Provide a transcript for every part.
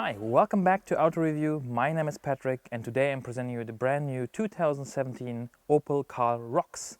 Hi, welcome back to AutoReview. My name is Patrick and today I'm presenting you the brand new 2017 Opel Karl Rocks.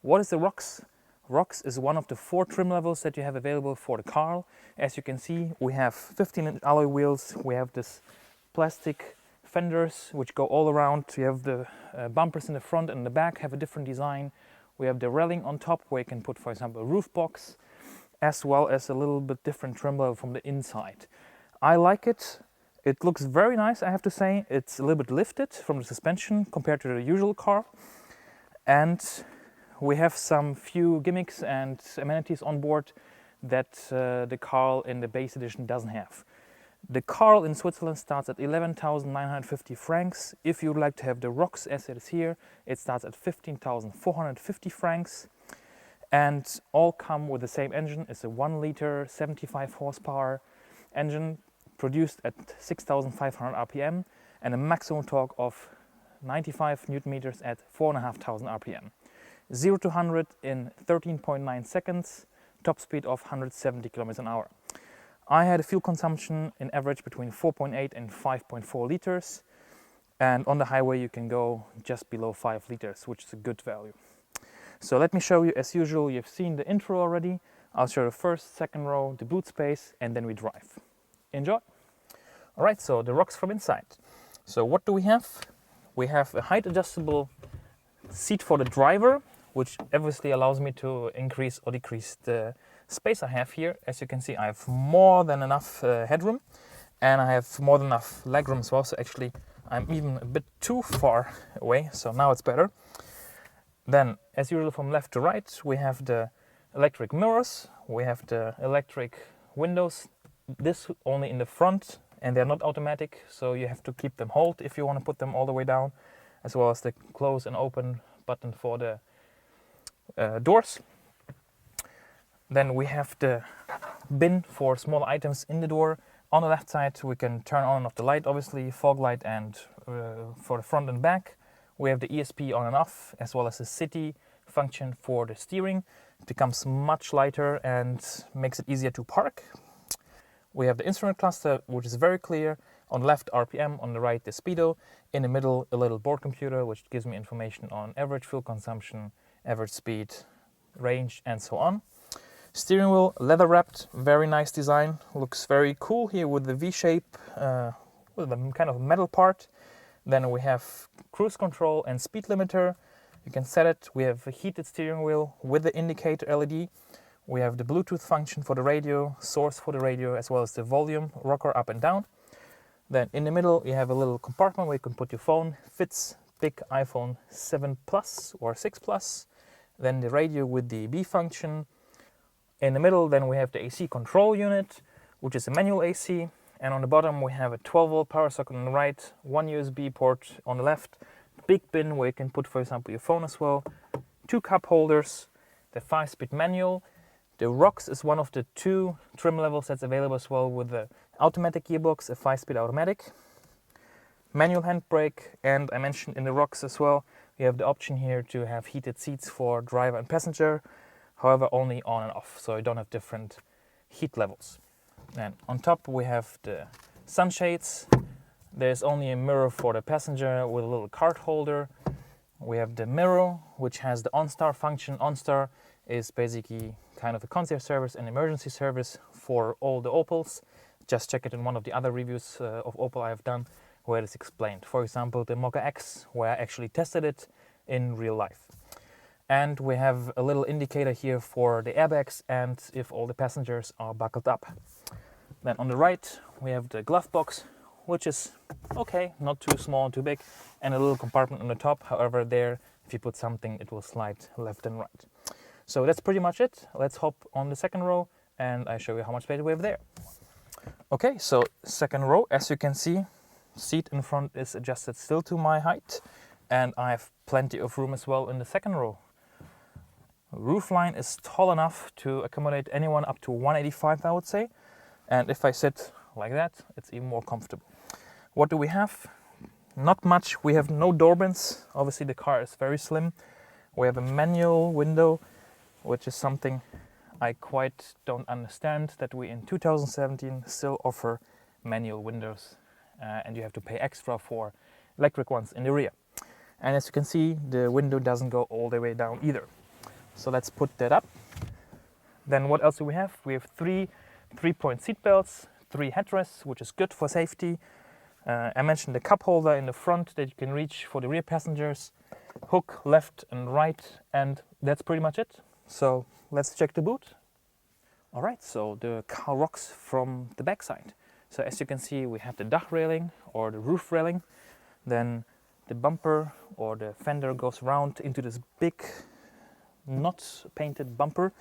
What is the Rocks? Rocks is one of the 4 trim levels that you have available for the Karl. As you can see, we have 15-inch alloy wheels, we have this plastic fenders which go all around. You have the bumpers in the front and the back have a different design. We have the railing on top where you can put, for example, a roof box, as well as a little bit different trim level from the inside. I like it. It looks very nice, I have to say. It's a little bit lifted from the suspension compared to the usual car. And we have some few gimmicks and amenities on board that the Karl in the base edition doesn't have. The Karl in Switzerland starts at 11,950 francs. If you would like to have the Rocks as it is here, it starts at 15,450 francs. And all come with the same engine. It's a 1 liter 75 horsepower engine produced at 6,500 RPM and a maximum torque of 95 Newton meters at 4,500 RPM. 0 to 100 in 13.9 seconds, top speed of 170 km an hour. I had a fuel consumption in average between 4.8 and 5.4 liters, and on the highway you can go just below 5 liters, which is a good value. So let me show you, as usual, you've seen the intro already. I'll show the first, second row, the boot space, and then we drive. Enjoy! Alright, so the Rocks from inside. So what do we have? We have a height adjustable seat for the driver, which obviously allows me to increase or decrease the space I have here. As you can see, I have more than enough headroom, and I have more than enough legroom as well. So actually I'm even a bit too far away, so now it's better. Then, as usual, from left to right, we have the electric mirrors, we have the electric windows. This only in the front, and they're not automatic, so you have to keep them hold if you want to put them all the way down, as well as the close and open button for the doors. Then we have the bin for small items in the door. On the left side we can turn on and off the light, obviously, fog light, and for the front and back we have the ESP on and off, as well as the city function for the steering. It becomes much lighter and makes it easier to park. We have the instrument cluster, which is very clear. On the left, RPM, on the right, the speedo. In the middle, a little board computer, which gives me information on average fuel consumption, average speed, range, and so on. Steering wheel, leather wrapped, very nice design. Looks very cool here with the V-shape, with the kind of metal part. Then we have cruise control and speed limiter. You can set it. We have a heated steering wheel with the indicator LED. We have the Bluetooth function for the radio, source for the radio, as well as the volume rocker up and down. Then in the middle you have a little compartment where you can put your phone. Fits big iPhone 7 Plus or 6 Plus. Then the radio with the B function. In the middle then we have the AC control unit, which is a manual AC. And on the bottom we have a 12-volt power socket on the right, 1 USB port on the left, big bin where you can put, for example, your phone as well, 2 cup holders, the 5-speed manual. The Rocks is one of the 2 trim levels that's available as well, with the automatic gearbox, a 5-speed automatic, manual handbrake, and I mentioned in the Rocks as well, you have the option here to have heated seats for driver and passenger, however only on and off, so you don't have different heat levels. And on top we have the sunshades. There's only a mirror for the passenger with a little card holder. We have the mirror, which has the Onstar function. Onstar is basically kind of a concierge service and emergency service for all the Opels. Just check it in one of the other reviews of Opel I have done where it is explained. For example, the Mokka X, where I actually tested it in real life. And we have a little indicator here for the airbags and if all the passengers are buckled up. Then on the right we have the glove box, which is okay, not too small, too big, and a little compartment on the top. However, there, if you put something, it will slide left and right. So that's pretty much it. Let's hop on the second row and I show you how much space we have there. Okay, so second row, as you can see, seat in front is adjusted still to my height, and I have plenty of room as well in the second row. Roofline is tall enough to accommodate anyone up to 185, I would say, and if I sit like that, it's even more comfortable. What do we have? Not much. We have no door bins. Obviously the car is very slim. We have a manual window, which is something I quite don't understand, that we in 2017 still offer manual windows, and you have to pay extra for electric ones in the rear. And as you can see, the window doesn't go all the way down either. So let's put that up. Then what else do we have? We have three 3-point seat belts, 3 headrests, which is good for safety. I mentioned the cup holder in the front that you can reach for the rear passengers, hook left and right, and that's pretty much it. So let's check the boot. All right, so the car rocks from the back side. So as you can see, we have the dach railing or the roof railing. Then the bumper or the fender goes round into this big, not painted bumper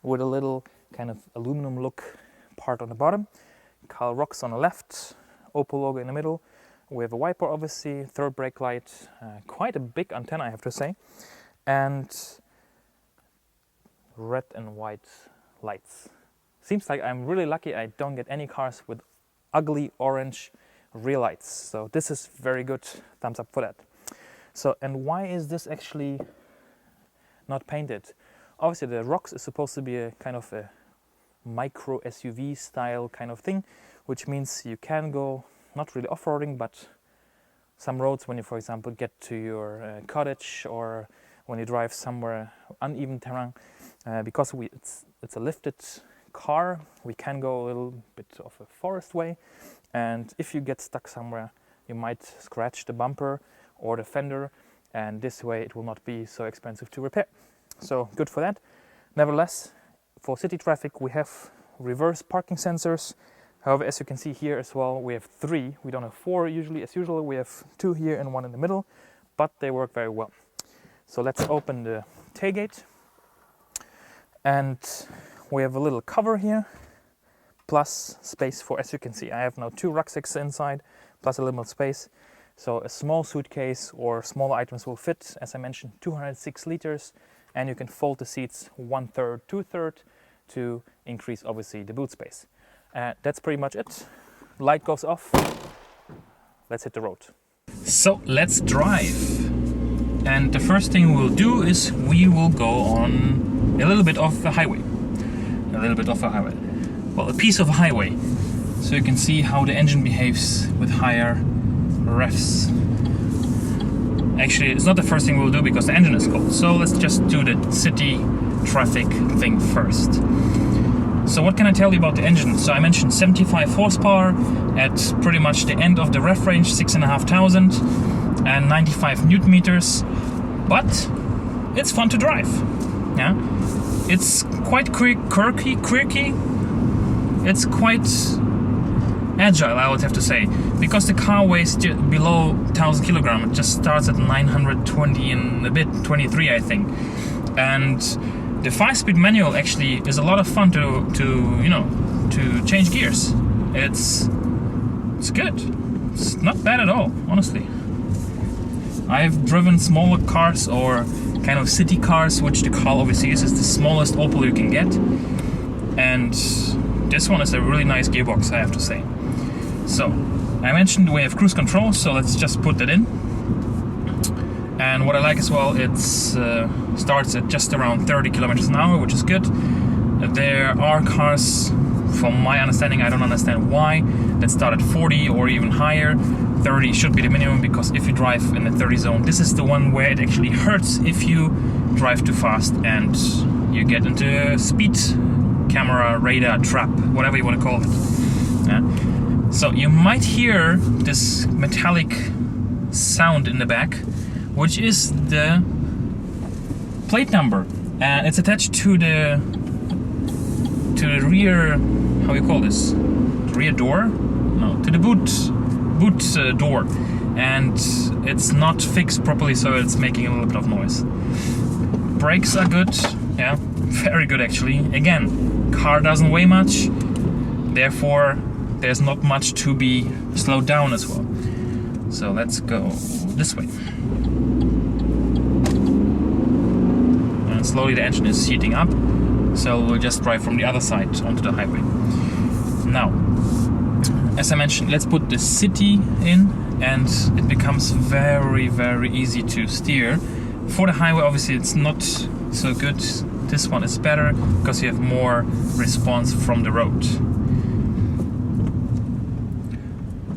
with a little kind of aluminum look part on the bottom. Karl rocks on the left, Opel logo in the middle. We have a wiper, obviously, third brake light, quite a big antenna, I have to say, and red and white lights. Seems like I'm really lucky I don't get any cars with ugly orange rear lights. So this is very good, thumbs up for that. So, and why is this actually not painted? Obviously the rocks is supposed to be a kind of a micro SUV style kind of thing, which means you can go not really off-roading, but some roads when you, for example, get to your cottage, or when you drive somewhere uneven terrain, because it's a lifted car, we can go a little bit of a forest way, and if you get stuck somewhere, you might scratch the bumper or the fender, and this way it will not be so expensive to repair. So good for that. Nevertheless, for city traffic we have reverse parking sensors. However, as you can see here as well, we have 3. We don't have 4 usually. As usual, we have 2 here and 1 in the middle, but they work very well. So let's open the tailgate, and we have a little cover here, plus space for, as you can see, I have now 2 rucksacks inside, plus a little space. So a small suitcase or smaller items will fit. As I mentioned, 206 liters, and you can fold the seats 1/3, 2/3 to increase, obviously, the boot space. That's pretty much it. Light goes off. Let's hit the road. So let's drive. And the first thing we'll do is we will go on a little bit of a highway. Well, a piece of a highway. So you can see how the engine behaves with higher revs. Actually, it's not the first thing we'll do because the engine is cold. So let's just do the city traffic thing first. So what can I tell you about the engine? So I mentioned 75 horsepower at pretty much the end of the rev range, 6,500 and 95 newton meters. But it's fun to drive. Yeah, it's quite quirky. It's quite agile, I would have to say, because the car weighs below 1,000 kilograms. It just starts at 920 and a bit, 23 I think. And the 5-speed manual actually is a lot of fun to change gears. It's good. It's not bad at all, honestly. I've driven smaller cars or kind of city cars, which the Karl obviously is the smallest Opel you can get. And this one is a really nice gearbox, I have to say. So, I mentioned we have cruise control, so let's just put that in. And what I like as well, it starts at just around 30 kilometers an hour, which is good. There are cars, from my understanding, I don't understand why, that start at 40 or even higher. 30 should be the minimum, because if you drive in the 30 zone, this is the one where it actually hurts if you drive too fast and you get into a speed camera, radar trap, whatever you want to call it. Yeah? So you might hear this metallic sound in the back, which is the plate number, and it's attached to the rear, how you call this? Rear door? No, to the boot door, and it's not fixed properly, so it's making a little bit of noise. Brakes are good, yeah. very good actually. Again, car doesn't weigh much, therefore there's not much to be slowed down as well. So let's go this way. And slowly the engine is heating up, so we'll just drive from the other side onto the highway. Now, as I mentioned, let's put the city in, and it becomes very, very easy to steer. For the highway, obviously it's not so good. This one is better because you have more response from the road.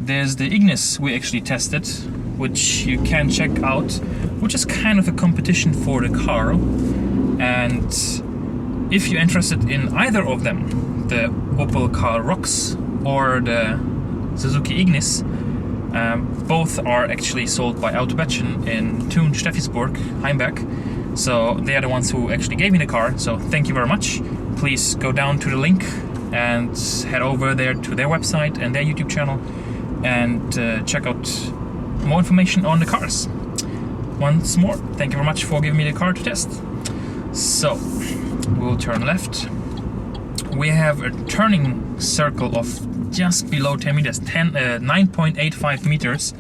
There's the Ignis we actually tested, which you can check out, which is kind of a competition for the Karl. And if you're interested in either of them, the Opel Karl Rocks or the Suzuki Ignis, both are actually sold by Bettschen in Thun, Steffisburg, Heimberg. So they are the ones who actually gave me the car. So thank you very much. Please go down to the link and head over there to their website and their YouTube channel and check out more information on the cars. Once more, thank you very much for giving me the car to test. So we'll turn left. We have a turning circle of just below 10 meters, 9.85 meters.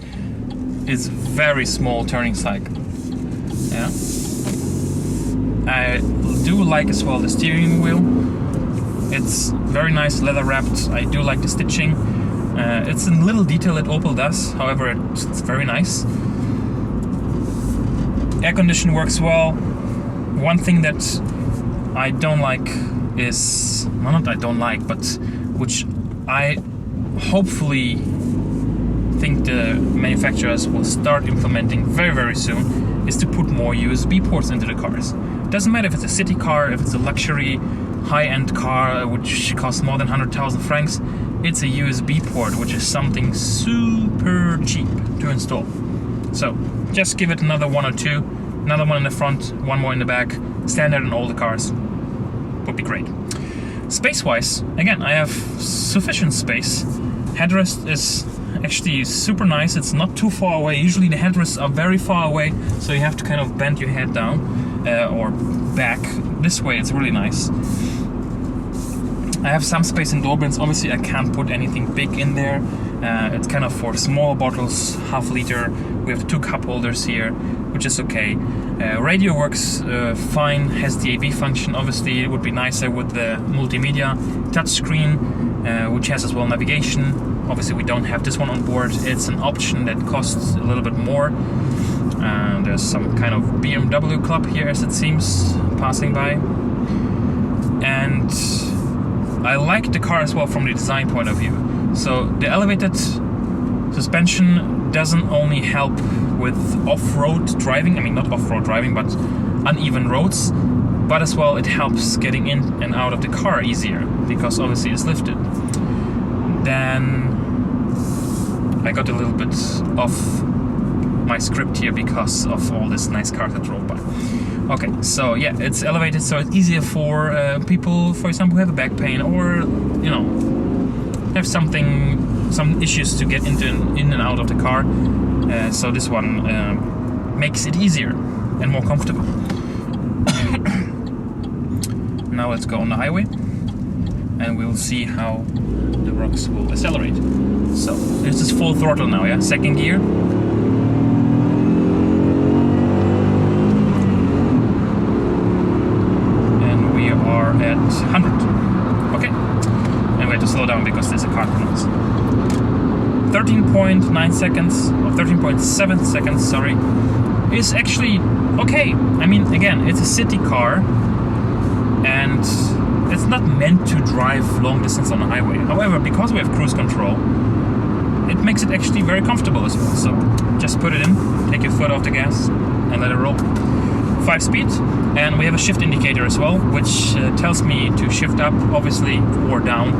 It's very small turning cycle. Yeah. I do like as well the steering wheel. It's very nice, leather wrapped. I do like the stitching. It's a little detail that Opel does, however it's very nice. Air condition works well. One thing that I don't like is, well, not I don't like, but which I hopefully think the manufacturers will start implementing very, very soon, is to put more USB ports into the cars. It doesn't matter if it's a city car, if it's a luxury high-end car which costs more than 100,000 francs, it's a USB port, which is something super cheap to install. So just give it another one or two, another one in the front, one more in the back, standard in all the cars, would be great. Space-wise, again, I have sufficient space. Headrest is actually super nice, it's not too far away. Usually the headrests are very far away, so you have to kind of bend your head down or back. This way it's really nice. I have some space in door bins. Obviously I can't put anything big in there. It's kind of for small bottles, half liter. We have 2 cup holders here, which is okay. Radio works fine, has the AV function. Obviously it would be nicer with the multimedia touchscreen, which has as well navigation. Obviously we don't have this one on board. It's an option that costs a little bit more. There's some kind of BMW club here, as it seems, passing by. And I like the car as well from the design point of view. So the elevated suspension doesn't only help with off-road driving, I mean not off-road driving, but uneven roads, but as well it helps getting in and out of the car easier, because obviously it's lifted. Then I got a little bit off my script here because of all this nice cars that drove by. Okay, so yeah, it's elevated, so it's easier for people, for example, who have a back pain or, you know, have some issues to get in and out of the car. So this one makes it easier and more comfortable. Now let's go on the highway and we'll see how the rocks will accelerate. So this is full throttle now, yeah, second gear. At 100. Okay, and we have to slow down because there's a car coming. 13.9 seconds, or 13.7 seconds, sorry, is actually okay. I mean, again, it's a city car and it's not meant to drive long distance on the highway. However, because we have cruise control, it makes it actually very comfortable as well. So just put it in, take your foot off the gas and let it roll. 5-speed, and we have a shift indicator as well, which tells me to shift up, obviously, or down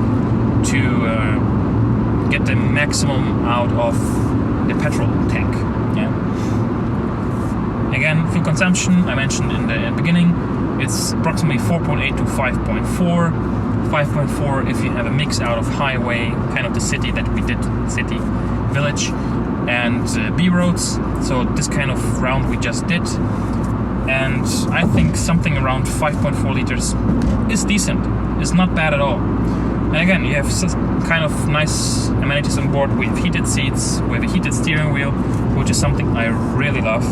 to get the maximum out of the petrol tank. Yeah. Again, fuel consumption, I mentioned in the beginning, it's approximately 4.8 to 5.4. 5.4 if you have a mix out of highway, kind of the city that we did, city, village, and B roads. So this kind of round we just did. and I think something around 5.4 liters is decent. It's not bad at all. And again, you have kind of nice amenities on board. We have heated seats, we have a heated steering wheel, which is something I really love.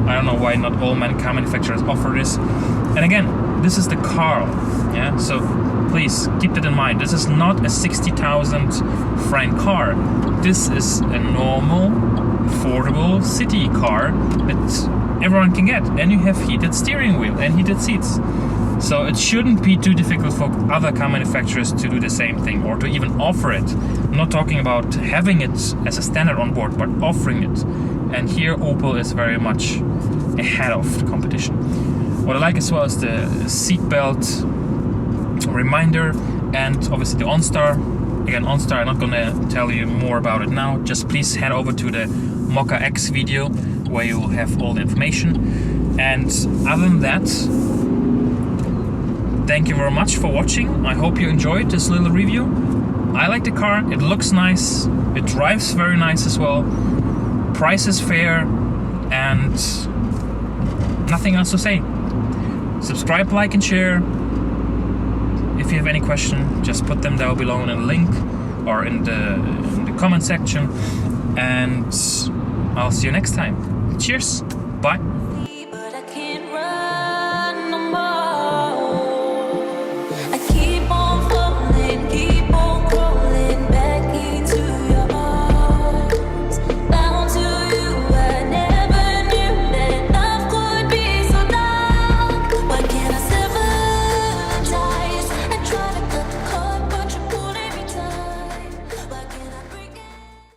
I don't know why not all car manufacturers offer this. And again, this is the Karl, yeah. So please keep that in mind. This is not a 60,000 franc car. This is a normal, affordable city car that everyone can get. And you have heated steering wheel and heated seats. So it shouldn't be too difficult for other car manufacturers to do the same thing or to even offer it. I'm not talking about having it as a standard on board, but offering it. And here Opel is very much ahead of the competition. What I like as well is the seatbelt reminder and obviously the Onstar. Again, Onstar, I'm not gonna tell you more about it now. Just please head over to the Mocha X video where you will have all the information. And other than that, thank you very much for watching. I hope you enjoyed this little review. I like the car, it looks nice, it drives very nice as well. Price is fair, and nothing else to say. Subscribe, like and share. If you have any question, just put them down below in a link or in the comment section, and I'll see you next time. Cheers, bye.